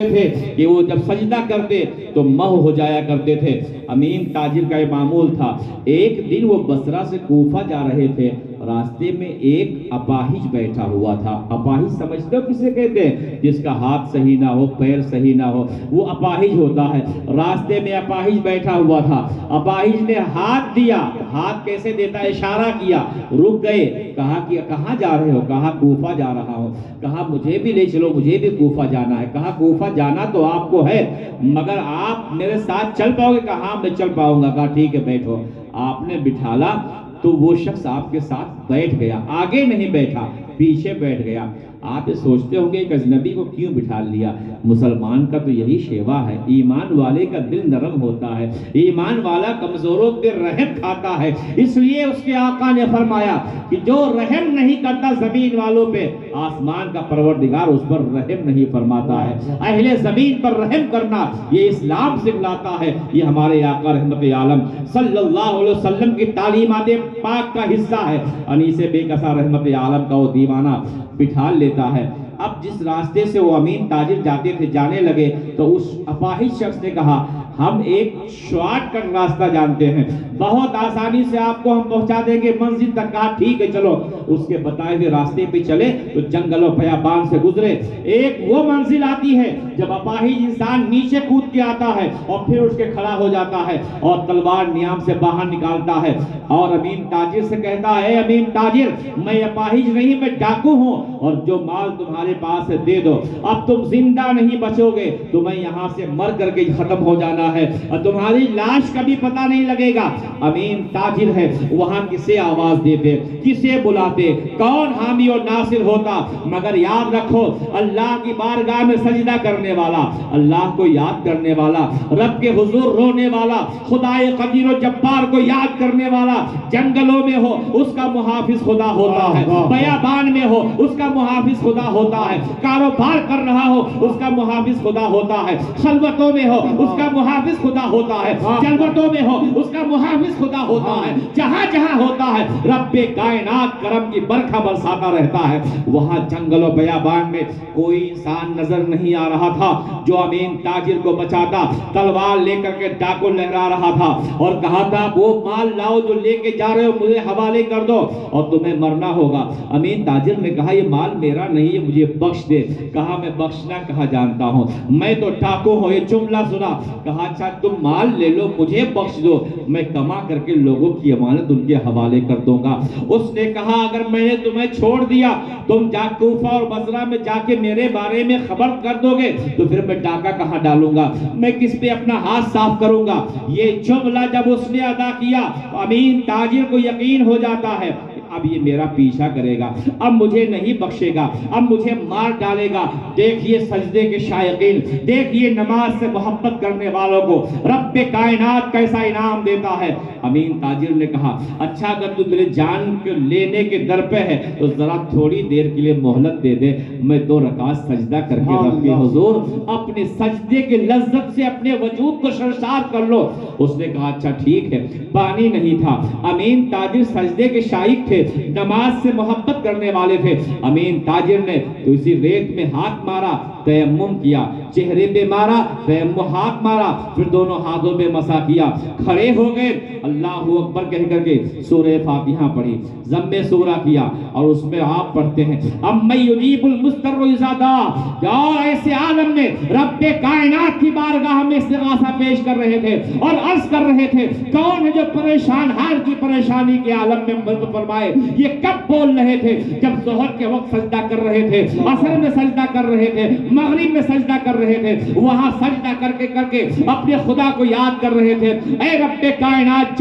تھے کہ وہ جب سجدہ کرتے تو محو ہو جایا کرتے تھے۔ امین تاجر کا یہ معمول تھا۔ ایک دن وہ بصرہ سے کوفہ جا رہے تھے، راستے میں ایک اپاہج بیٹھا ہوا تھا۔ اپاہج سمجھتے ہو کسے کہتے ہیں؟ جس کا ہاتھ صحیح نہ ہو، پیر صحیح نہ ہو، وہ اپاہج ہوتا ہے۔ راستے میں اپاہج بیٹھا ہوا تھا۔ اپاہج نے ہاتھ دیا، ہاتھ کیسے دیتا ہے؟ اشارہ کیا، رک گئے۔ کہا کہ کہاں جا رہے ہو؟ کہا کوفہ جا رہا ہوں۔ کہا مجھے بھی لے چلو، مجھے بھی کوفہ جانا ہے۔ کہا کوفہ جانا تو آپ کو ہے، مگر آپ میرے ساتھ چل پاؤ گے؟ کہا ہاں میں چل پاؤں گا۔ کہا ٹھیک ہے بیٹھو۔ آپ نے بٹھالا تو وہ شخص آپ کے ساتھ بیٹھ گیا، آگے نہیں بیٹھا، پیچھے بیٹھ گیا۔ آپ یہ سوچتے ہوں گے کہ اجنبی کو کیوں بٹھا لیا؟ مسلمان کا تو یہی شیوا ہے، ایمان والے کا دل نرم ہوتا ہے، ایمان والا کمزوروں پہ رحم کھاتا ہے۔ اس لیے اس کے آقا نے فرمایا کہ جو رحم نہیں کرتا زمین والوں پہ، آسمان کا پروردگار اس پر رحم نہیں فرماتا ہے۔ اہل زمین پر رحم کرنا یہ اسلام سکھلاتا ہے، یہ ہمارے آقا رحمت عالم صلی اللہ علیہ وسلم کی تعلیمات پاک کا حصہ ہے۔ انیس بے کسا رحمت عالم کا وہ دیوانہ بٹھا لیتا ہے۔ اب جس راستے سے وہ امین تاجر جاتے تھے، جانے لگے تو اس اپاہج شخص نے کہا ہم ایک شارٹ کٹ راستہ جانتے ہیں، بہت آسانی سے آپ کو ہم پہنچا دیں گے منزل تک۔ کہا ٹھیک ہے چلو۔ اس کے بتائے ہوئے راستے پہ چلے تو جنگل و بیابان سے گزرے۔ ایک وہ منزل آتی ہے جب اپاہج انسان نیچے کود کے آتا ہے اور پھر اٹھ کے کھڑا ہو جاتا ہے اور تلوار نیام سے باہر نکالتا ہے اور امین تاجر سے کہتا ہے اے امین تاجر، میں اپاہج نہیں، میں ڈاکو ہوں، اور جو مال تمہارے پاس ہے دے دو، اب تم زندہ نہیں بچو گے، تمہیں یہاں سے مر کر کے ختم ہو جانا ہے اور تمہاری لاش کا بھی پتہ نہیں لگے گا۔ امین تاجر ہے، وہاں کسے آواز دیتے، کسے بلاتے، کون حامی اور ناصر ہوتا؟ مگر یاد رکھو اللہ کی بارگاہ میں سجدہ کرنے والا، اللہ کو یاد کرنے والا، رب کے حضور رونے والا، خدائے قدیر و جبار کو یاد کرنے والا، جنگلوں میں ہو اس کا محافظ خدا ہوتا ہے، بیابان میں ہو اس کا محافظ خدا ہوتا ہے، کاروبار کر رہا ہو اس کا محافظ خدا ہوتا ہے، خلوتوں میں ہو اس کا محافظ خدا ہوتا ہے، جلوتوں میں ہو اس کا محافظ خدا ہوتا ہے، جہاں جہاں ہوتا ہے رب کائنات کرم کی برکھا برساتا رہتا ہے۔ وہاں جنگل و بیابان میں کوئی انسان نظر نہیں آ رہا تھا جو امین تاجر کو بچاتا۔ تلوار لے کر کے ڈاکو لہرا رہا تھا اور کہا تھا وہ مال لاؤ جو لے کے جا رہے ہو، مجھے حوالے کر دو اور تمہیں مرنا ہوگا۔ امین تاجر نے کہا یہ مال میرا نہیں ہے، مجھے بخش دے۔ کہا میں بخشنا کہاں جانتا ہوں، میں تو ڈاکو ہوں۔ یہ جملہ سنا، کہا اچھا تم مال لے لو، مجھے بخش دو، میں کما کر کے لوگوں کی امانت ان کے حوالے کر دوں گا۔ اس نے کہا اگر میں نے تمہیں چھوڑ دیا، تم جا کوفہ اور بصرہ میں جا کے میرے بارے میں خبر کر دو گے تو پھر میں ڈاکہ کہاں ڈالوں گا، میں کس پہ اپنا ہاتھ صاف کروں گا۔ یہ جملہ جب اس نے ادا کیا امین تاجر کو یقین ہو جاتا ہے اب یہ میرا پیچھا کرے گا، اب مجھے نہیں بخشے گا، اب مجھے مار ڈالے گا۔ دیکھیے سجدے کے شائقین، دیکھیے نماز سے محبت کرنے والوں کو رب کائنات کیسا انعام دیتا ہے۔ امین تاجر نے کہا اچھا اگر تو میرے جان کو لینے کے در پہ ہے تو ذرا تھوڑی دیر کے لیے مہلت دے دے، میں 2 رکعت سجدہ کر کے رب کے حضور اپنے سجدے کے لذت سے اپنے وجود کو سرشار کر لو۔ اس نے کہا اچھا ٹھیک ہے۔ پانی نہیں تھا، امین تاجر سجدے کے شائق تھے، نماز سے محبت کرنے والے تھے۔ امین تاجر نے تو اسی ریت میں ہاتھ مارا، تیمم کیا، چہرے پہ مارا، تیمم، ہاتھ مارا، پھر دونوں ہاتھوں پہ مسح کیا، کھڑے ہو گئے، اللہ اکبر کہہ کر کے سورہ فاتحہ پڑھی، ضم سورہ کیا اور اس میں آپ پڑھتے ہیں اَمَّن یُجِیبُ الْمُضْطَرَّ اِذَا دَعَاهُ۔ یا ایسے عالم میں رب کائنات کی بارگاہ میں استغاثہ پیش کر رہے تھے اور عرض کر رہے تھے کون ہے جو پریشان حال کی پریشانی کے عالم میں مدد فرمائے۔ یہ کب بول رہے تھے؟ جب ظہر کے وقت سجدہ کر رہے تھے، عصر میں سجدہ کر رہے تھے، مغرب میں سجدہ کر رہے تھے، وہاں سجدہ کر کے اپنے خدا کو یاد کر رہے تھے۔ اے رب کائنات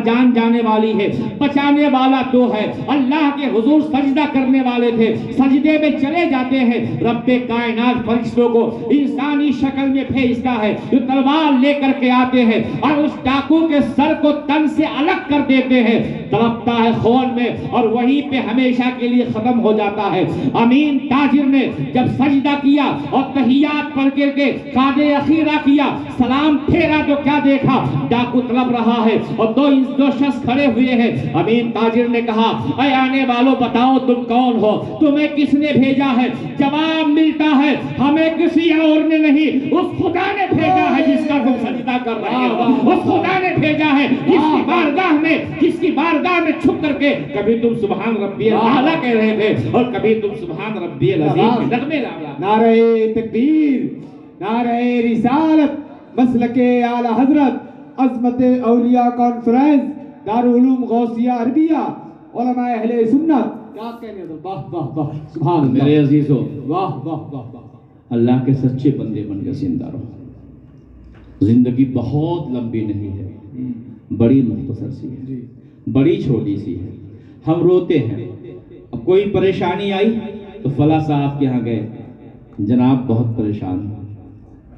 جان جانے والی ہے، بچانے والا تو ہے۔ اللہ کے حضور سجدہ کرنے والے تھے، سجدے میں چلے جاتے ہیں، رب کائنات فرشتوں کو انسانی شکل میں بھیجتا ہے جو تلوار لے کر کے آتے ہیں اور اس ڈاکو کے سر کو تن سے الگ کر دیتے ہیں۔ تڑپتا ہے خون میں اور وہیں پہ ہمیشہ کے لیے ختم ہو جاتا ہے۔ امین تاجر نے جب سجدہ کیا اور تحیات پڑھ کر کے قعدہ اخیرہ کیا، سلام پھیرا تو کیا دیکھا؟ ڈاکو تڑپ رہا ہے اور دو شخص کھڑے ہوئے ہیں۔ امین تاجر نے کہا اے آنے والوں بتاؤ تم کون ہو، تمہیں کس نے بھیجا ہے؟ جواب ملتا ہے ہمیں کسی اور نے نہیں، اس خدا نے بھیجا ہے جس کا تم سجدہ کر رہے ہو، اس خدا نے بھیجا ہے جس کی بارگاہ میں چھپ کر کے کبھی تم سبحان ربی الاعلیٰ کہہ رہے تھے اور کبھی تم سبحان ربی العظیم کے نغمے لا رہے۔ نعرہ تکبیر، نعرہ رسالت، مسلک اعلی حضرت، عظمت اولیاء کانفرنس، دارالعلوم غوثیہ عربیہ، علماء اہل سنت، کیا کہنے دو، واہ واہ واہ، سبحان اللہ میرے عزیزو، واہ واہ واہ واہ، اللہ کے سچے بندے بن کے زندہ رہو۔ زندگی بہت لمبی نہیں ہے، بڑی مختصر سی ہے، بڑی چھوٹی سی ہے۔ ہم روتے ہیں، اب کوئی پریشانی آئی تو فلاں صاحب کے ہاں گئے، جناب بہت پریشان ہوں،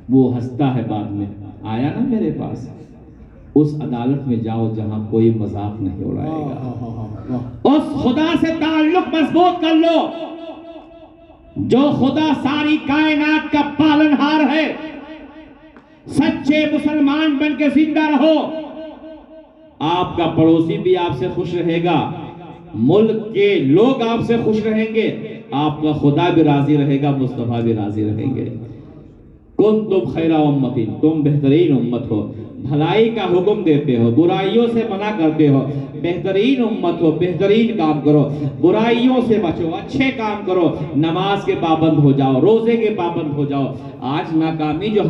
وہ ہنستا ہے بعد میں، آیا نا میرے پاس۔ اس عدالت میں جاؤ جہاں کوئی مذاق نہیں اڑائے گا، اس خدا سے تعلق مضبوط کر لو جو خدا ساری کائنات کا پالنہار ہے۔ سچے مسلمان بن کے زندہ رہو، آپ کا پڑوسی بھی آپ سے خوش رہے گا، ملک کے لوگ آپ سے خوش رہیں گے، آپ کا خدا بھی راضی رہے گا، مصطفیٰ بھی راضی رہیں گے۔ کنتم خیر امت، تم بہترین امت ہو، بھلائی کا حکم دیتے ہو، برائیوں سے منع کرتے ہو، بہترین امت ہو، بہترین کام کرو، برائیوں سے بچو، اچھے کام کرو، نماز کے پابند ہو جاؤ، روزے کے پابند ہو جاؤ۔ آج ناکامی جو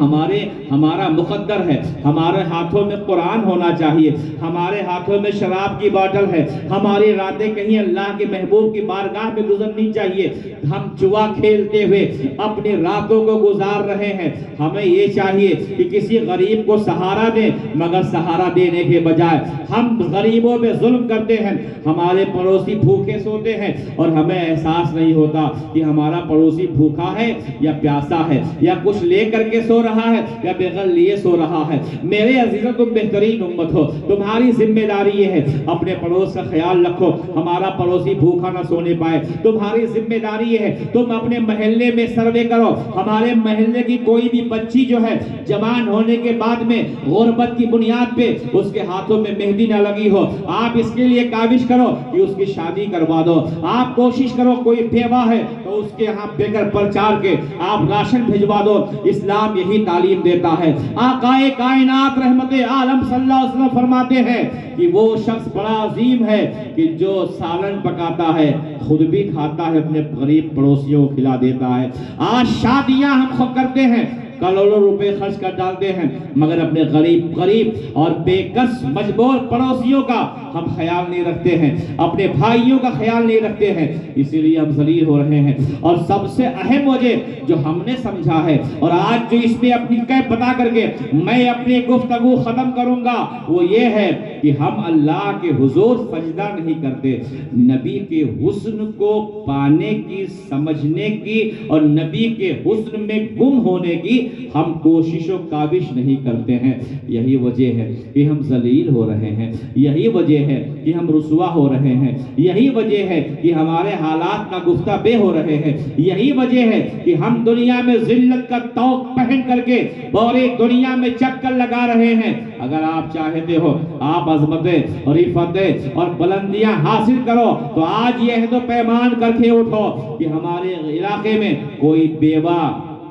ہمارا مقدر ہے، ہمارے ہاتھوں میں قرآن ہونا چاہیے، ہمارے ہاتھوں میں شراب کی باٹل ہے، ہماری راتیں کہیں اللہ کے محبوب کی بارگاہ میں گزرنی چاہیے، ہم جوا کھیلتے ہوئے اپنی راتوں کو گزار رہے ہیں۔ ہمیں یہ چاہیے کہ کسی غریب کو سہارا دیں، مگر سہارا دینے کے بجائے ہم غریبوں پہ ظلم کرتے ہیں، ہمارے پڑوسی بھوکے سوتے ہیں اور ہمیں احساس نہیں ہوتا کہ ہمارا پڑوسی بھوکا ہے یا پیاسا ہے، یا کچھ لے کر کے سو رہا ہے یا بغیر لیے سو رہا ہے۔ میرے عزیزوں، تم بہترین امت ہو، تمہاری ذمہ داری یہ ہے اپنے پڑوس کا خیال رکھو، ہمارا پڑوسی بھوکا نہ سونے پائے۔ تمہاری ذمہ داری یہ ہے تم اپنے محلے میں سروے کرو، ہمارے محلے کی کوئی بھی بچی جو ہے جوان ہونے کے بعد میں غربت کی بنیاد پہ اس کے ہاتھوں میں مہندی نہ لگی ہو، آپ اس کے لیے کاوش کرو کہ اس کی شادی کروا دو۔ آپ کوشش کرو کوئی بیوہ ہے تو اس کے ہاں بیگر پرچار کے آپ راشن بھجوا دو۔ اسلام یہی تعلیم دیتا ہے۔ آقائے کائنات رحمت عالم صلی اللہ علیہ وسلم فرماتے ہیں کہ وہ شخص بڑا عظیم ہے کہ جو سالن پکاتا ہے، خود بھی کھاتا ہے، اپنے غریب پڑوسیوں کو کھلا دیتا ہے۔ آج شادیاں ہم خود کرتے ہیں، کروڑوں روپے خرچ کر ڈالتے ہیں، مگر اپنے غریب اور بے کس مجبور پڑوسیوں کا ہم خیال نہیں رکھتے ہیں، اپنے بھائیوں کا خیال نہیں رکھتے ہیں، اسی لیے ہم ذلیل ہو رہے ہیں۔ اور سب سے اہم وجہ جو ہم نے سمجھا ہے اور آج جو اس پہ اپنی کیف بتا کر کے میں اپنی گفتگو ختم کروں گا وہ یہ ہے کہ ہم اللہ کے حضور سجدہ نہیں کرتے، نبی کے حسن کو پانے کی، سمجھنے کی اور نبی کے حسن میں گم ہونے کی ہم کوشش و کاوش نہیں کرتے ہیں۔ یہی وجہ ہے کہ ہم ذلیل ہو رہے ہیں، یہی وجہ ہے کہ ہم رسوا ہو رہے ہیں، یہی وجہ ہے کہ ہمارے حالات کا گفتہ بے ہو رہے ہیں، یہی وجہ ہے کہ ہم دنیا میں ذلت کا طوق پہن کر کے پوری دنیا میں چکر لگا رہے ہیں۔ اگر آپ چاہتے ہو آپ عظمتیں اور عفتیں اور بلندیاں حاصل کرو تو آج یہ عہد و پیمان کر کے اٹھو کہ ہمارے علاقے میں کوئی بیوہ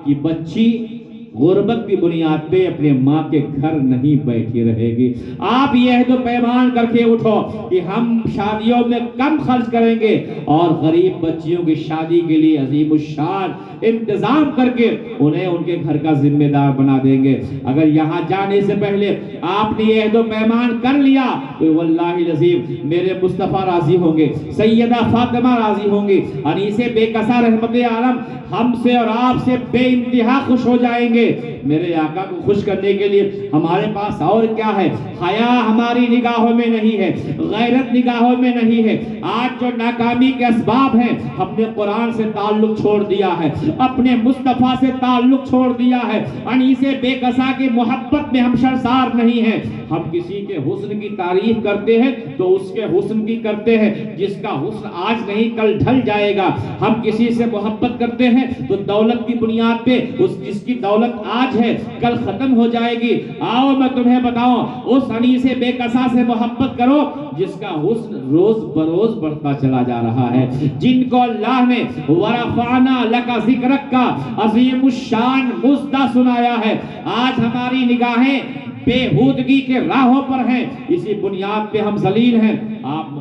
کی بچی غربت کی بنیاد پہ اپنے ماں کے گھر نہیں بیٹھی رہے گی۔ آپ یہ عہد و پیمان کر کے اٹھو کہ ہم شادیوں میں کم خرچ کریں گے اور غریب بچیوں کی شادی کے لیے عظیم الشان انتظام کر کے انہیں ان کے گھر کا ذمہ دار بنا دیں گے۔ اگر یہاں جانے سے پہلے آپ نے یہ عہد و پیمان کر لیا تو واللہ العظیم میرے مصطفیٰ راضی ہوں گے، سیدہ فاطمہ راضی ہوں گی، انیس بے کسا رحمت عالم ہم سے اور آپ سے بے انتہا خوش ہو جائیں گے۔ میرے آقا کو خوش کرنے کے لیے ہمارے پاس اور کیا ہے؟ حیا ہماری نگاہوں میں نہیں ہے، غیرت نگاہوں میں نہیں ہے۔ آج جو ناکامی کے اسباب ہیں، ہم نے قرآن سے تعلق چھوڑ دیا ہے، اپنے مصطفیٰ سے تعلق چھوڑ دیا ہے، انیس بے کسا کی محبت میں ہم شرسار نہیں ہیں۔ ہم کسی کے حسن کی تعریف کرتے ہیں تو اس کے حسن کی کرتے ہیں جس کا حسن آج نہیں کل ڈھل جائے گا۔ ہم کسی سے محبت کرتے ہیں تو دولت کی بنیاد پہ جس کی دولت آج ہے کل ختم ہو جائے گی۔ آؤ میں تمہیں بتاؤں، اس انیس بے کسا سے محبت کرو جس کا حسن روز بروز بڑھتا چلا جا رہا ہے، جن کو اللہ نے ورفعنا لک ذکرک کا عظیم الشان مژدہ سنایا ہے۔ آج ہماری نگاہیں بےہودگی کے راہوں پر ہیں، اسی بنیاد پہ ہم ذلیل ہیں۔ آپ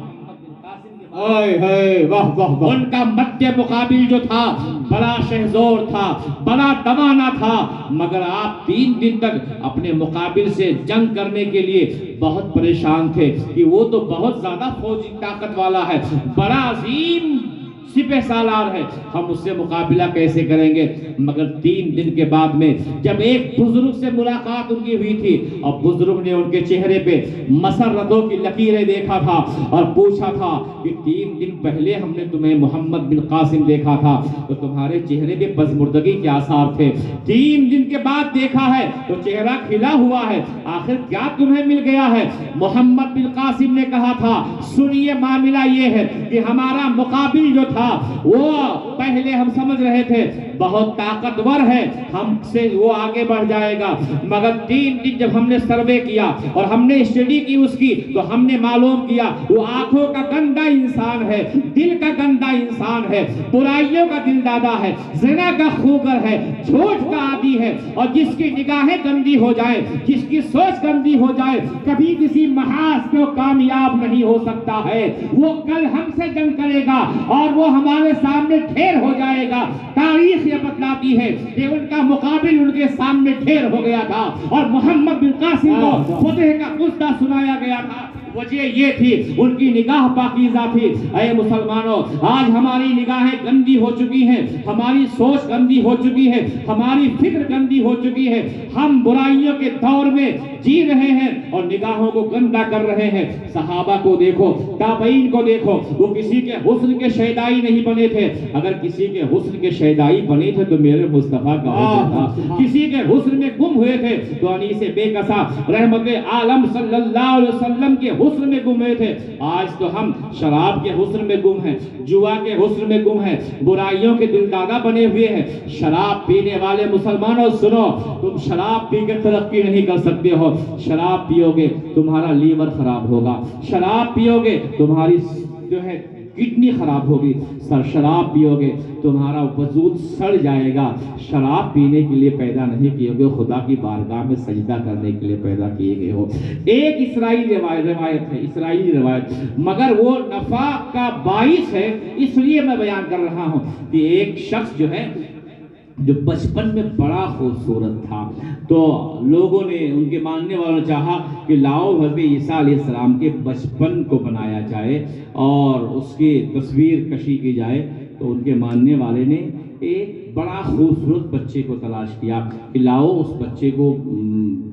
ان کا مد مقابل جو تھا بڑا شہزور تھا، بڑا توانا تھا، مگر آپ 3 دن تک اپنے مقابل سے جنگ کرنے کے لیے بہت پریشان تھے کہ وہ تو بہت زیادہ فوجی طاقت والا ہے، بڑا عظیم سپہ سالار ہے، ہم اس سے مقابلہ کیسے کریں گے؟ مگر 3 دن کے بعد میں جب ایک بزرگ سے ملاقات ان کی ہوئی تھی اور بزرگ نے ان کے چہرے پہ مسرتوں کی لکیریں دیکھا تھا اور پوچھا تھا کہ 3 دن پہلے ہم نے تمہیں محمد بن قاسم دیکھا تھا تو تمہارے چہرے پہ پژمردگی کے آثار تھے، 3 دن کے بعد دیکھا ہے تو چہرہ کھلا ہوا ہے، آخر کیا تمہیں مل گیا ہے؟ محمد بن قاسم نے کہا تھا سنیے معاملہ یہ ہے کہ ہمارا مقابل جو تھا وہ پہلے ہم سمجھ رہے تھے بہت طاقتور ہے، ہم سے وہ آگے بڑھ جائے گا، مگر 3 دن جب ہم نے سروے کیا اور ہم نے اسٹڈی کی اس کی تو ہم نے معلوم کیا وہ آنکھوں کا گندا انسان ہے، دل کا گندا انسان ہے، برائیوں کا دل دادا ہے، زنا کا خوگر ہے، جھوٹ کا عادی ہے، اور جس کی نگاہیں گندی ہو جائے، جس کی سوچ گندی ہو جائے، کبھی کسی محاذ کو کامیاب نہیں ہو سکتا ہے۔ وہ کل ہم سے جنگ کرے گا اور وہ ہمارے سامنے ڈھیر ہو جائے گا۔ تاریخ یہ بتلاتی ہے کہ ان کا مقابل ان کے سامنے ڈھیر ہو گیا تھا اور محمد بن قاسم کو فتح کا مژدہ سنایا گیا تھا۔ وجہ یہ تھی ان کی نگاہ پاکیزہ تھی۔ اے مسلمانوں، آج ہماری نگاہیں گندی ہو چکی ہیں، ہماری سوچ گندی ہو چکی ہے، ہماری فکر گندی ہو چکی ہے، ہم برائیوں کے دور میں جی رہے ہیں اور نگاہوں کو گندا کر رہے ہیں۔ صحابہ کو دیکھو، تابعین کو دیکھو، وہ کسی کے حسن کے شیدائی نہیں بنے تھے، اگر کسی کے حسن کے شیدائی بنے تھے تو میرے مصطفیٰ کا حسن تھا، کسی کے حسن میں گم ہوئے تھے تو انیس بے کسا رحمت عالم صلی اللہ علیہ وسلم کے حسن میں گم ہوئے تھے۔ آج تو ہم شراب کے حسن میں گم ہیں، جوا کے حسن میں گم ہیں، برائیوں کے دل دادا بنے ہوئے ہیں۔ شراب پینے والے مسلمانوں سنو، تم شراب پی کے ترقی نہیں کر سکتے ہو، شراب پیو گے تمہارا لیور خراب ہوگا، شراب پیو گے تمہاری جو ہے کڈنی خراب ہوگی، شراب پیو گے تمہارا وجود سڑ جائے گا۔ شراب پینے کے لیے پیدا نہیں کیے گئے، خدا کی بارگاہ میں سجدہ کرنے کے لیے پیدا کیے گئے ہو۔ ایک اسرائیلی روایت ہے، اسرائیلی روایت، مگر وہ نفع کا باعث ہے، اس لیے میں بیان کر رہا ہوں کہ ایک شخص جو ہے جو بچپن میں بڑا خوبصورت تھا تو لوگوں نے، ان کے ماننے والوں نے چاہا کہ لاؤ حضرت عیسیٰ علیہ السلام کے بچپن کو بنایا جائے اور اس کی تصویر کشی کی جائے، تو ان کے ماننے والے نے ایک بڑا خوبصورت بچے کو تلاش کیا کہ لاؤ اس بچے کو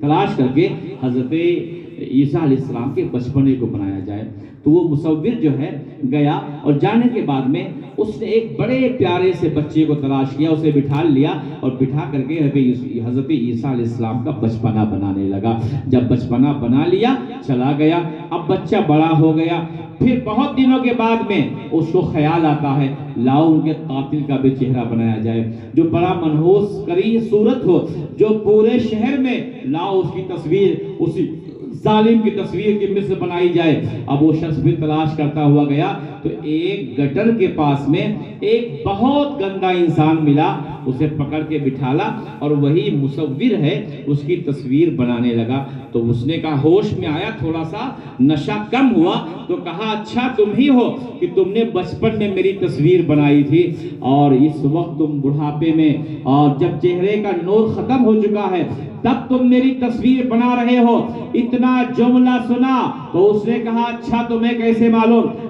تلاش کر کے حضرت عیسیٰ علیہ السلام کے بچپنے کو بنایا جائے۔ تو وہ مصور جو ہے گیا اور جانے کے بعد میں اس نے ایک بڑے پیارے سے بچے کو تلاش کیا، اسے بٹھا لیا اور بٹھا کر کے حضرت عیسیٰ علیہ السلام کا بچپنا بنانے لگا۔ جب بچپنا بنا لیا چلا گیا، اب بچہ بڑا ہو گیا، پھر بہت دنوں کے بعد میں اس کو خیال آتا ہے لاؤ ان کے قاتل کا بھی چہرہ بنایا جائے، جو بڑا منحوس قریب صورت ہو، جو پورے شہر میں لاؤ اس کی تصویر، اسی ظالم کی تصویر کی مثل بنائی جائے۔ اب وہ شخص بھی تلاش کرتا ہوا گیا تو ایک گٹر کے پاس میں ایک بہت گندا انسان ملا، اسے پکڑ کے بٹھالا اور وہی مصور ہے اس کی تصویر بنانے لگا۔ تو اس نے کہا، ہوش میں آیا، تھوڑا سا نشہ کم ہوا تو کہا اچھا تم ہی ہو کہ تم نے بچپن میں میری تصویر بنائی تھی اور اس وقت تم بڑھاپے میں اور جب چہرے کا نور ختم ہو چکا ہے تب تم میری تصویر بنا رہے ہو۔ اتنا جملہ سنا تو اس نے کہا اچھا تمہیں کیسے معلوم؟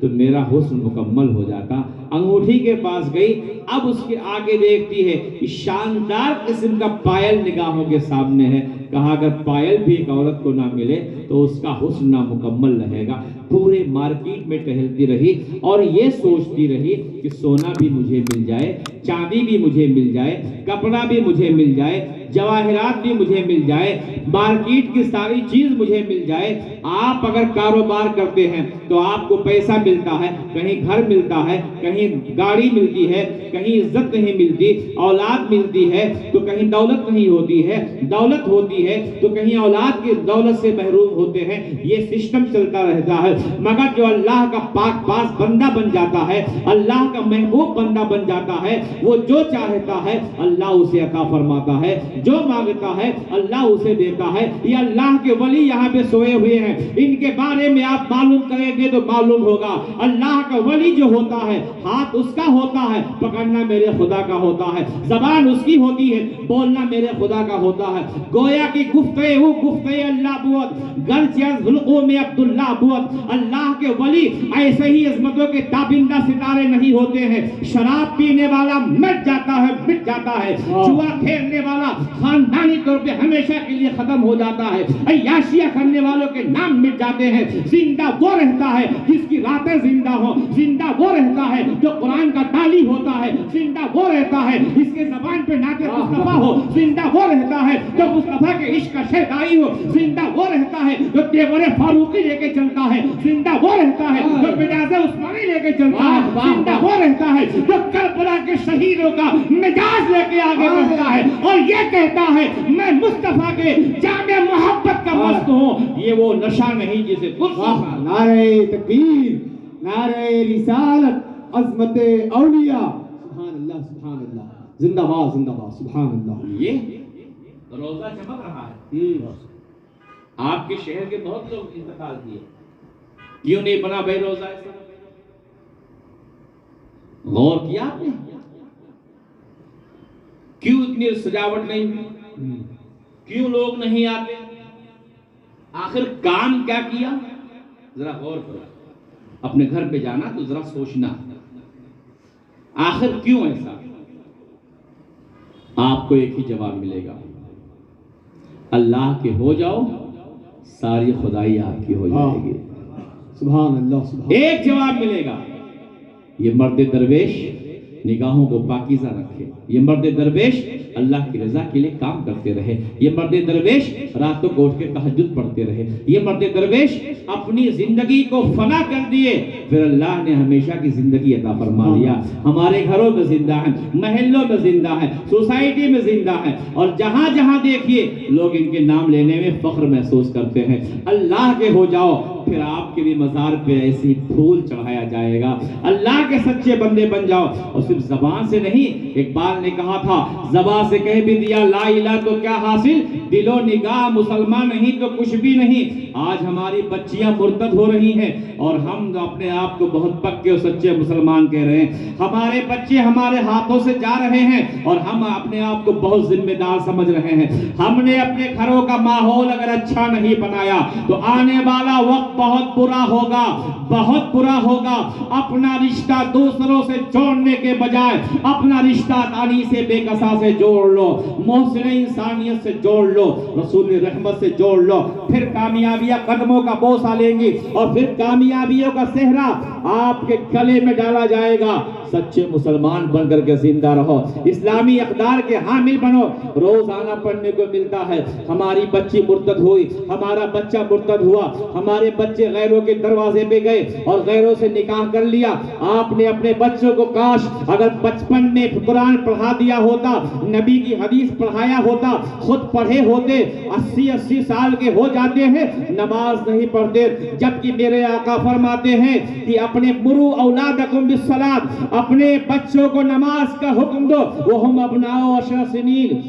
تو میرا حسن مکمل ہو جاتا. انگوٹھی کے پاس گئی, اب اس کے آگے دیکھتی ہے کہ شاندار قسم کا پائل نگاہوں کے سامنے ہے. کہا اگر پائل بھی ایک عورت کو نہ ملے تو اس کا حسن نامکمل رہے گا. پورے مارکیٹ میں ٹہلتی رہی اور یہ سوچتی رہی کہ سونا بھی مجھے مل جائے, چاندی بھی مجھے مل جائے, کپڑا بھی مجھے مل جائے, جواہرات بھی مجھے مل جائے, مارکیٹ کی ساری چیز مجھے مل جائے. آپ اگر کاروبار کرتے ہیں تو آپ کو پیسہ ملتا ہے, کہیں گھر ملتا ہے, کہیں گاڑی ملتی ہے, کہیں عزت نہیں ملتی, اولاد ملتی ہے تو کہیں دولت نہیں ہوتی ہے, دولت ہوتی ہے تو کہیں اولاد کی دولت سے محروم ہوتے ہیں. یہ سسٹم چلتا رہتا ہے. مگر جو اللہ کا پاک باز بندہ بن جاتا ہے, اللہ کا محبوب بندہ بن جاتا ہے, وہ جو چاہتا ہے اللہ اسے عطا فرماتا ہے, جو مانگتا ہے اللہ اسے دیتا ہے. یہ اللہ کے ولی یہاں پہ سوئے ہوئے ہیں, ان کے بارے میں آپ معلوم کریں گے تو معلوم ہوگا. اللہ کا ولی جو ہوتا ہے ہاتھ اس کا ہوتا ہے, پکڑنا میرے خدا کا ہوتا ہے, زبان اس کی ہوتی ہے, بولنا میرے خدا کا ہوتا ہے. گویا کی گفتگو اللہ بوت, گرچہ از حلقوں میں عبداللہ بوت. اللہ کے ولی ایسے ہی عظمتوں کے تابندہ ستارے نہیں ہوتے ہیں. شراب پینے والا مٹ جاتا ہے, جوا کھیلنے والا خاندانی طور پہ ہمیشہ کے لیے ختم ہو جاتا ہے, عیاشیاں کرنے والوں کے نام مٹ جاتے ہیں. زندہ وہ رہتا ہے جس کی راتیں زندہ ہوں, زندہ وہ رہتا ہے جو قرآن کا تالی ہوتا ہے, زندہ وہ رہتا ہے جس کے زبان پہ نعت مصطفیٰ ہو, زندہ وہ رہتا ہے جو مصطفیٰ کے عشق کا شیدائی ہو, زندہ وہ رہتا ہے جو تیور فاروقی لے کے چلتا ہے, زندہ وہ رہتا ہے جو مجاز عثمانی لے کے چلتا ہے, زندہ وہ رہتا ہے جو کربلا کے شہیدوں کا مجاز لے کے آگے بڑھتا ہے اور یہ کہتا ہے میں مصطفیٰ کے جامع محبت کا مست ہوں. یہ وہ نشہ نہیں جسے نعرہ تکبیر, نعرہ رسالت, عظمت اولیاء. سبحان اللہ, سبحان اللہ, زندہ باد, زندہ باد, سبحان اللہ. یہ روزہ چمک رہا ہے. آپ کے شہر کے بہت لوگ انتقال کیے, کیوں نہیں بنا بھائی روزہ ایسا؟ غور کیا آپ نے؟ کیوں اتنی سجاوٹ نہیں ہوئی؟ کیوں لوگ نہیں آتے؟ آخر کام کیا کیا؟ ذرا غور کرو. اپنے گھر پہ جانا تو ذرا سوچنا آخر کیوں ایسا. آپ کو ایک ہی جواب ملے گا, اللہ کے ہو جاؤ ساری خدائی آپ کی ہو جائے گی. سبحان اللہ, سبحان. ایک جواب ملے گا, یہ مرد درویش نگاہوں کو پاکیزہ رکھے, یہ مرد درویش اللہ کی رضا کے لیے کام کرتے رہے, یہ مرد درویش راتوں کو اٹھ کے تہجد پڑھتے رہے, یہ مرد درویش اپنی زندگی کو فنا کر دیے, پھر اللہ نے ہمیشہ کی زندگی عطا فرما دیا. ہمارے گھروں میں زندہ ہیں, محلوں میں زندہ ہیں, سوسائٹی میں زندہ ہیں, اور جہاں جہاں دیکھیے لوگ ان کے نام لینے میں فخر محسوس کرتے ہیں. اللہ کے ہو جاؤ, پھر آپ کے بھی مزار پہ ایسی پھول چڑھایا جائے گا. اللہ کے سچے بندے بن جاؤ, اور صرف زبان سے نہیں. اقبال نے کہا تھا زبان سے کہہ بھی دیا لا الہ تو کیا حاصل, دل و نگاہ مسلمان نہیں تو کچھ بھی نہیں. آج ہماری بچیاں مرتد ہو رہی ہیں اور ہم اپنے آپ کو بہت پکے اور سچے مسلمان کہہ رہے ہیں. ہمارے بچے ہمارے ہاتھوں سے جا رہے ہیں اور ہم اپنے آپ کو بہت ذمہ دار سمجھ رہے ہیں. ہم نے اپنے گھروں کا ماحول اگر اچھا نہیں بنایا تو آنے والا وقت بہت برا ہوگا, بہت برا ہوگا. اپنا رشتہ دوسروں سے جوڑنے کے بجائے اپنا رشتہ دانی سے بے کسا سے جوڑ لو, محسن انسانیت سے جوڑ لو, رسول رحمت سے جوڑ لو. پھر کامیابیاں قدموں کا بوسہ لیں گی اور پھر کامیابیوں کا صحرا آپ کے گلے میں ڈالا جائے گا. سچے مسلمان بن کر کے زندہ رہو, اسلامی اقدار کے حامل بنو. روزانہ پڑھنے کو ملتا ہے ہماری بچی مرتد ہوئی, ہمارا بچہ مرتد ہوا, ہمارے بچے غیروں کے دروازے پہ گئے اور غیروں سے نکاح کر لیا. آپ نے اپنے بچوں کو کاش اگر بچپن میں قرآن پڑھا دیا ہوتا, نبی کی حدیث پڑھایا ہوتا, خود پڑھے ہوتے. 80 سال کے ہو جاتے ہیں نماز نہیں پڑھتے, جبکہ میرے آقا فرماتے ہیں کہ اپنے مرو اولادکم بالصلاۃ, اپنے بچوں کو نماز کا حکم دو. وہم ابناء 10 سنین,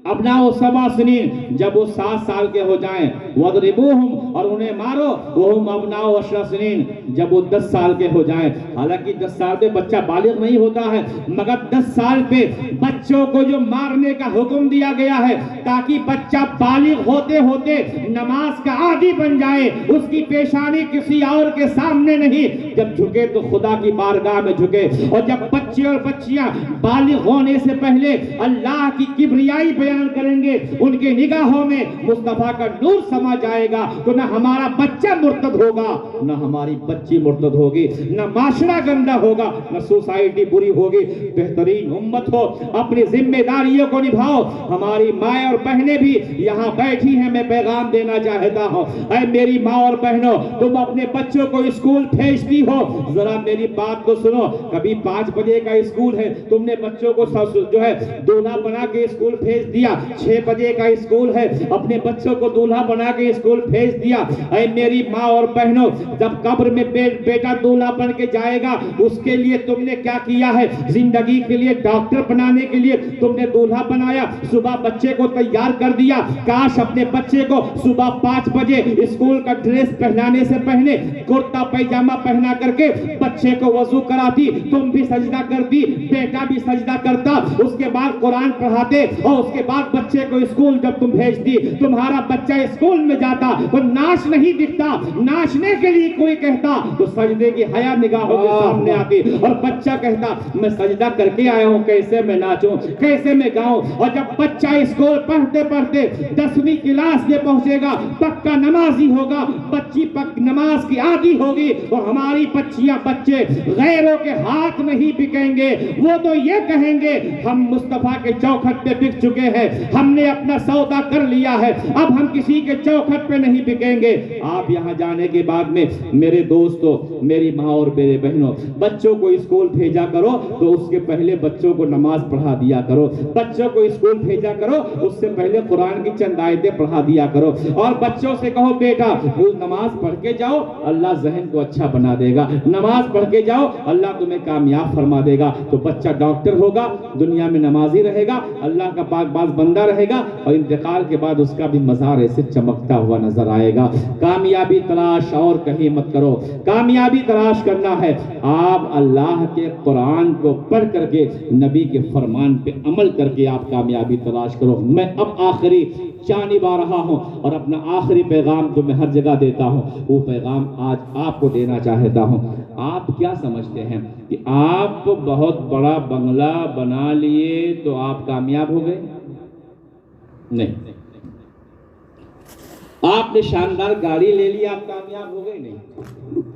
ابناء 7 سنین، جب وہ 7 سال کے ہو جائیں، وَضْرِبُوهُمْ، اور انہیں مارو، وَهُمْ أَبْنَاءُ 10 سنین، جب وہ 10 سال کے ہو جائیں۔ حالانکہ 10 سال پہ بچہ بالغ نہیں ہوتا ہے، مگر 10 سال پہ بچوں کو جو مارنے کا حکم دیا گیا ہے تاکہ بچہ بالغ ہوتے ہوتے نماز کا عادی بن جائے، اس کی پیشانی کسی اور کے سامنے نہیں، جب جھکے تو خدا کی بارگاہ میں جھکے، اور جب بچے اور بچیاں بالغ ہونے سے پہلے اللہ کی کبریائی بیان کریں گے، ان کے نگاہوں میں مصطفیٰ کا نور سما جائے گا، تو نہ ہمارا بچہ مرتد ہوگا، نہ ہماری بچی مرتد ہوگی، نہ معاشرہ گندا ہوگا، نہ سوسائٹی بری ہوگی۔ بہترین امت ہو، اپنی ذمہ داریوں کو نبھاؤ۔ ہماری مائیں اور بہنیں بھی یہاں بیٹھی ہیں، میں پیغام دینا چاہتا ہوں، اے میری ماں اور بہنوں، تم اپنے بچوں کو اسکول بھیجتی ہو، ذرا میری بات تو سنو۔ کبھی 5 بجے کا اسکول ہے، تم نے بچوں کو جو ہے دولہا بنا کے اسکول بھیج دیا، 6 بجے کا اسکول ہے، اپنے بچوں کو دولہا بنا کے اسکول بھیج دیا۔ اے میری ماں اور بہنوں، جب قبر میں بیٹا دولہا بن کے جائے گا، اس کے لیے تم نے کیا کیا ہے؟ زندگی کے لیے ڈاکٹر بنانے کے لیے تم نے دولہا بنایا، صبح بچے کو تیار کر دیا۔ کاش اپنے بچے کو صبح 5 بجے اسکول کا ڈریس پہنانے سے پہلے کرتا پیجامہ پہنا کر کے بچے کو وضو کراتی، تم بھی سجدہ کرتی، بیٹا بھی سجدہ کرتا، اس کے بعد قرآن پڑھاتے، اور اس کے بعد بچے کو اسکول جب تم بھیجتی، تمہارا بچہ اسکول میں جاتا، وہ ناچ نہیں دکھتا، ناچنے کے لیے کوئی کہتا تو سجدے کی حیا نگاہوں کے سامنے آتی، اور بچہ کہتا میں سجدہ کر کے آیا ہوں، کیسے میں ناچوں، کیسے میں گاؤں۔ اور جب بچہ اسکول پڑھتے پڑھتے 10ویں کلاس میں پہنچے گا، پکا نمازی ہوگا، بچی نماز کی عادی ہوگی، اور ہماری بچیاں بچے غیروں کے ہاتھ نہیں بکیں گے، وہ تو یہ کہیں گے ہم مصطفیٰ کے چوکھٹ پہ بک چکے ہیں، ہم نے اپنا سودا کر لیا ہے، اب ہم کسی کے چوکھٹ پہ نہیں بکیں گے۔ آپ یہاں جانے کے بعد میں میرے دوستوں، میری ماں اور میرے بہنوں، بچوں کو اسکول بھیجا کرو تو اس کے پہلے بچوں کو نماز پڑھا دیا کرو، بچوں کو اسکول بھیجا کرو اس سے پہلے قرآن کی چند آیتیں پڑھا دیا کرو، اور بچوں سے کہو بیٹا نماز پڑھ کے جاؤ، اللہ ذہن کو اچھا بنا دے گا، نماز پڑھ کے جاؤ، اللہ تمہیں کامیاب فرما دے گا، تو بچہ ڈاکٹر ہوگا، دنیا میں نمازی رہے گا، اللہ کا پاک باز بندہ رہے گا، اور انتقال کے بعد اس کا بھی مزار ایسے چمکتا ہوا نظر آئے گا۔ کامیابی تلاش اور کہیں مت کرو، کامیابی تلاش کرنا ہے آپ اللہ کے قرآن کو پڑھ کر کے، نبی کے فرمان پہ عمل کر کے آپ کامیابی تلاش کرو۔ میں اب آخری جانب آ رہا ہوں، اور اپنا آخری پیغام جو میں ہر جگہ دیتا ہوں وہ پیغام آج آپ کو دینا چاہتا ہوں۔ آپ کیا سمجھتے ہیں کہ آپ بہت بڑا بنگلہ بنا لیے تو آپ کامیاب ہو گئے؟ نہیں۔ آپ نے شاندار گاڑی لے لی آپ کامیاب ہو گئے؟ نہیں۔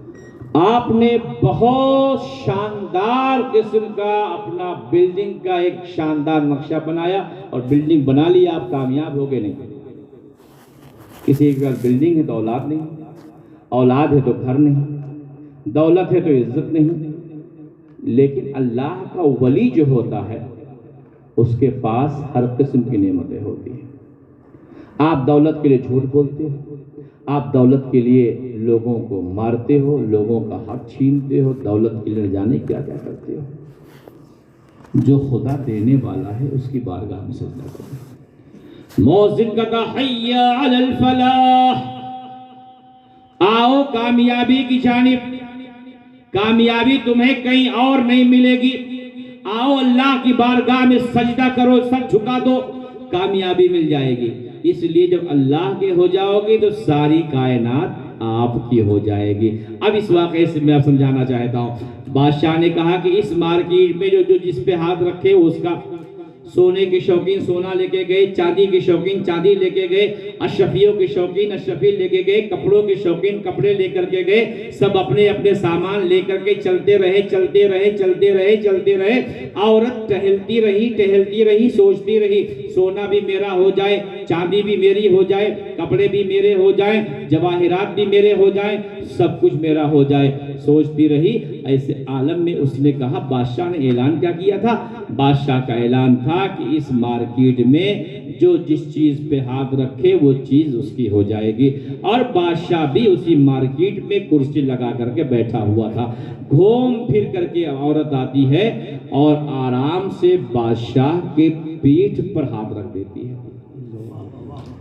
آپ نے بہت شاندار قسم کا اپنا بلڈنگ کا ایک شاندار نقشہ بنایا اور بلڈنگ بنا لی آپ کامیاب ہو گئے؟ نہیں۔ کسی کے پاس بلڈنگ ہے تو اولاد نہیں، اولاد ہے تو گھر نہیں، دولت ہے تو عزت نہیں، لیکن اللہ کا ولی جو ہوتا ہے اس کے پاس ہر قسم کی نعمتیں ہوتی ہیں۔ آپ دولت کے لیے جھوٹ بولتے ہو، آپ دولت کے لیے لوگوں کو مارتے ہو، لوگوں کا حق چھینتے ہو، دولت کے لیے جانے کیا کیا کرتے ہو۔ جو خدا دینے والا ہے اس کی بارگاہ میں سجدہ کرو۔ مؤذن کہتا حی علی الفلاح، آؤ کامیابی کی جانب، کامیابی تمہیں کہیں اور نہیں ملے گی، آؤ اللہ کی بارگاہ میں سجدہ کرو، سر جھکا دو، کامیابی مل جائے گی۔ اس لیے جب اللہ کے ہو جاؤ گے تو ساری کائنات آپ کی ہو جائے گی۔ اب اس واقعے سے میں سمجھانا چاہتا ہوں، بادشاہ نے کہا کہ اس مارکیٹ میں جو جس پہ ہاتھ رکھے اس کا، سونے کے شوقین سونا لے کے گئے، چاندی کے شوقین چاندی لے کے گئے، اشرفیوں کے شوقین اشرفی لے کے گئے، کپڑوں کے شوقین کپڑے لے کر کے گئے، سب اپنے اپنے سامان لے کر کے چلتے رہے چلتے رہے چلتے رہے چلتے رہے۔ عورت ٹہلتی رہی سوچتی رہی، سونا بھی میرا ہو جائے، چاندی بھی میری ہو جائے، کپڑے بھی میرے ہو جائیں، جواہرات بھی میرے ہو جائیں، سب کچھ میرا ہو جائے، سوچتی رہی۔ ایسے عالم میں اس نے کہا، بادشاہ نے اعلان کیا کیا تھا؟ بادشاہ کا اعلان تھا کہ اس مارکیٹ میں جو جس چیز پہ ہاتھ رکھے وہ چیز اس کی ہو جائے گی۔ اور بادشاہ بھی اسی مارکیٹ میں کرسی لگا کر کے بیٹھا ہوا تھا۔ گھوم پھر کر کے عورت آتی ہے اور آرام سے بادشاہ کے پیٹھ پر ہاتھ رکھ دیتی ہے۔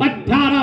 18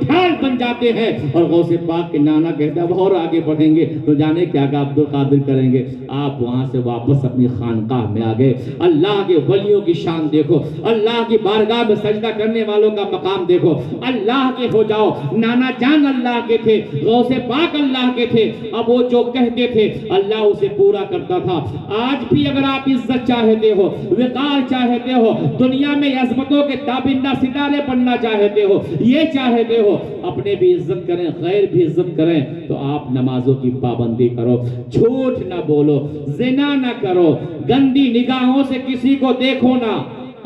ڈھال بن جاتے ہیں، اور غوث پاک کے نانا کہتے ہیں اب اور آگے بڑھیں گے تو جانے کیا کہ عبد القادر کریں گے۔ آپ وہاں سے واپس اپنی خانقاہ میں آ گئے۔ اللہ کے ولیوں کی شان دیکھو، اللہ کی بارگاہ میں سجدہ کرنے والوں کا مقام دیکھو، اللہ کے ہو جاؤ۔ نانا جان اللہ کے تھے، غوث پاک اللہ کے تھے، اب وہ جو کہتے تھے اللہ اسے پورا کرتا تھا۔ آج بھی اگر آپ عزت چاہتے ہو، وقار چاہتے ہو، دنیا میں عظمتوں کے تابندہ ستارے بننا چاہتے ہو، یہ چاہتے ہو اپنے بھی عزت کریں، غیر بھی عزت کریں، تو آپ نمازوں کی پابندی کرو، جھوٹ نہ بولو، زنا نہ کرو، گندی نگاہوں سے کسی کو دیکھو نہ،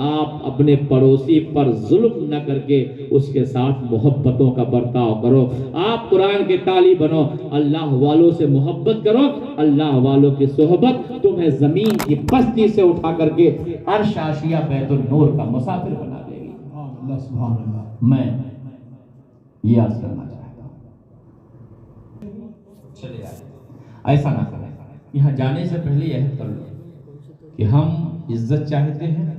آپ اپنے پڑوسی پر ظلم نہ کر کے اس کے ساتھ محبتوں کا برتاؤ کرو۔ آپ قرآن کے تالی بنو، اللہ والوں سے محبت کرو، اللہ والوں کی صحبت تمہیں زمین کی پستی سے اٹھا کر کے عرش عاشیہ بیت النور کا مسافر بنا دے گی۔ اللہ سبحان اللہ۔ میں یہ عرض کرنا چاہتا ہوں، چلے آئے ایسا نہ کریں، یہاں جانے سے پہلے یہ کر لو کہ ہم عزت چاہتے ہیں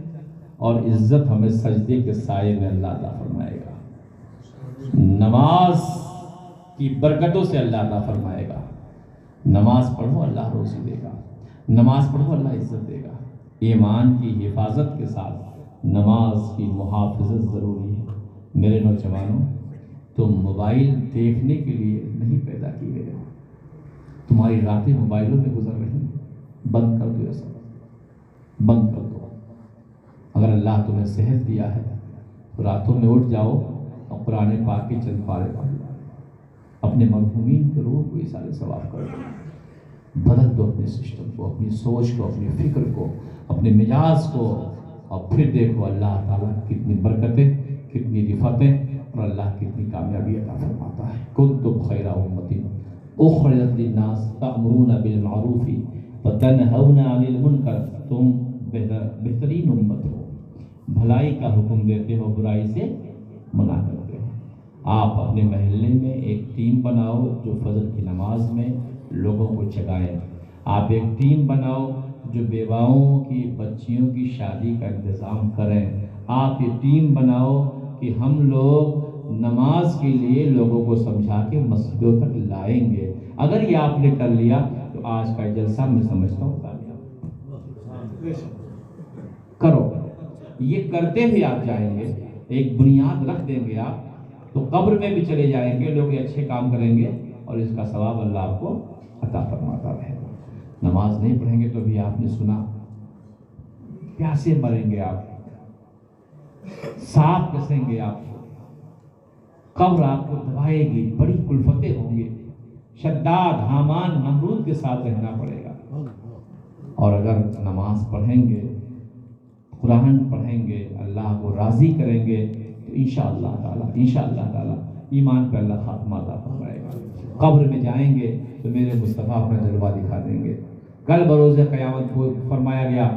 اور عزت ہمیں سجدے کے سائے میں اللہ عطا فرمائے گا، نماز کی برکتوں سے اللہ عطا فرمائے گا۔ نماز پڑھو اللہ روزی دے گا، نماز پڑھو اللہ عزت دے گا۔ ایمان کی حفاظت کے ساتھ نماز کی محافظت ضروری ہے۔ میرے نوجوانوں، تم موبائل دیکھنے کے لیے نہیں پیدا کیے گئے ہو، تمہاری راتیں موبائلوں میں گزر رہی ہیں، بند کر دو یہ سب، بند کر دو۔ اگر اللہ تمہیں صحت دیا ہے تو راتوں میں اٹھ جاؤ اور قرآن پاک کے چند پارے پڑھ لو، اپنے مرحومین کے روح کو اثار ثواب کر دو، بدل دو اپنے سسٹم کو، اپنی سوچ کو، اپنی فکر کو، اپنے مزاج کو، اور پھر دیکھو اللہ تعالیٰ کتنی برکتیں، کتنی رفعتیں، اور اللہ کتنی کامیابی عطا فرماتا ہے۔ کنتم خیر امۃ اخرجت للناس تأمرون بالمعروف وتنہون عن المنکر، تم بہترین امت ہو، بھلائی کا حکم دیتے ہو، برائی سے منع کرتے ہو۔ آپ اپنے محلے میں ایک ٹیم بناؤ جو فجر کی نماز میں لوگوں کو جگائیں۔ آپ ایک ٹیم بناؤ جو بیواؤں کی، بچیوں کی شادی کا انتظام کریں۔ آپ یہ ٹیم بناؤ کہ ہم لوگ نماز کے لیے لوگوں کو سمجھا کے مسجدوں تک لائیں گے۔ اگر یہ آپ نے کر لیا تو آج کا جلسہ میں سمجھتا ہوں کامیاب کرو۔ یہ کرتے ہوئے آپ جائیں گے، ایک بنیاد رکھ دیں گے آپ، تو قبر میں بھی چلے جائیں گے، لوگ اچھے کام کریں گے اور اس کا ثواب اللہ آپ کو عطا فرماتا رہے گا۔ نماز نہیں پڑھیں گے تو بھی آپ نے سنا، پیاسے مریں گے آپ، سانپ ڈسیں گے آپ کو، قبر آپ کو دبائے گی، بڑی کلفتیں ہوں گی، شداد، حامان، نمرود کے ساتھ رہنا پڑے گا۔ اور اگر نماز پڑھیں گے، قرآن پڑھیں گے، اللہ کو راضی کریں گے تو انشاءاللہ تعالی ایمان پہ اللہ خاتمہ عطا فرمائے گا۔ قبر میں جائیں گے تو میرے مصطفیٰ اپنا جلوہ دکھا دیں گے۔ کل بروز قیامت کو فرمایا گیا